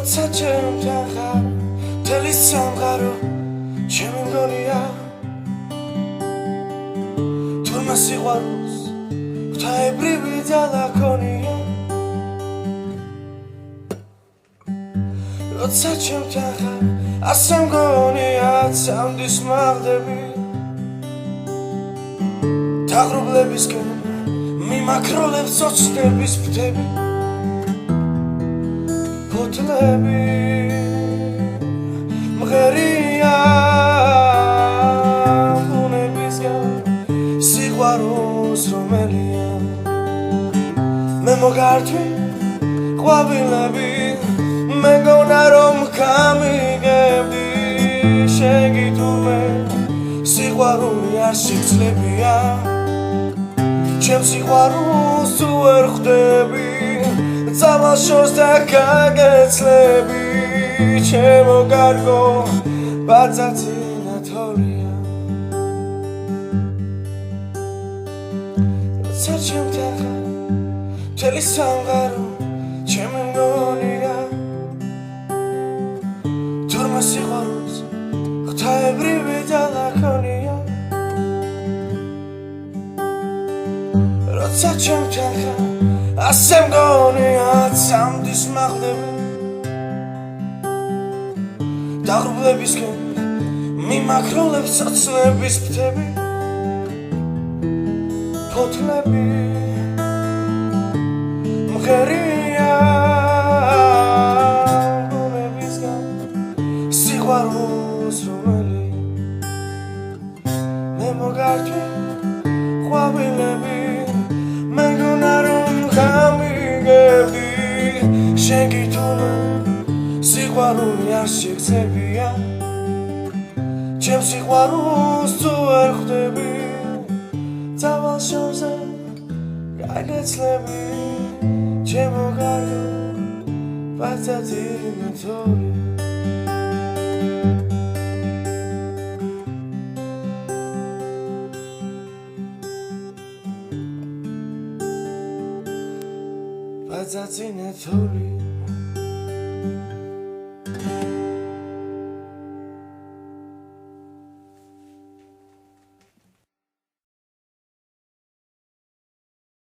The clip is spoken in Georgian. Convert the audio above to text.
როცა ჩემთან ხარ მთელი სამყარო ჩემი მგონია თურმე სიყვარულს ღვთაებრივი ძალა ქონია როცა ჩემთან ხარ ასე მგონია ცამდის მაღლები დაღრუბლებისკენ მიმაქროლებს ოცნების ფრთები ფოთლები მღერია ბუნებისგან სიყვარულს რომელია მე მოგართვი ყვავილები მეგონა რომ გამიგებდი შენ გითურმე სიყვარული არ შეგძლებია ჩემ სიყვარულს თუ ვერ ხვდები წამალშორს და გაგეცლები ჩემო კარგო ბაძაძინა თორია როცა ჩემთან ხარ მთელი სამყარო ჩემი მგონია თურმე სიყვარულს ღვთაებრივი ძალა ქონია როცა ჩემთან ხარ ასე მგონია ცამდის მაღლები დაღრუბლებისკენ მიმაქროლებს ოცნების ფრთები ფოთლები მღერია ბუნებისგან სიყვარულს რომელია მე მოგართვი ყვავილები მეგონა რომ გამიგებდი შენ გითურმე სიყვარული არ შეგძლებია ჩემ სიყვარულს თუ ვერ ხვდები წავალ-შორზე გაგეცლები ჩემო კარგო ბაძაძინა თორია ბაძაძინა თორია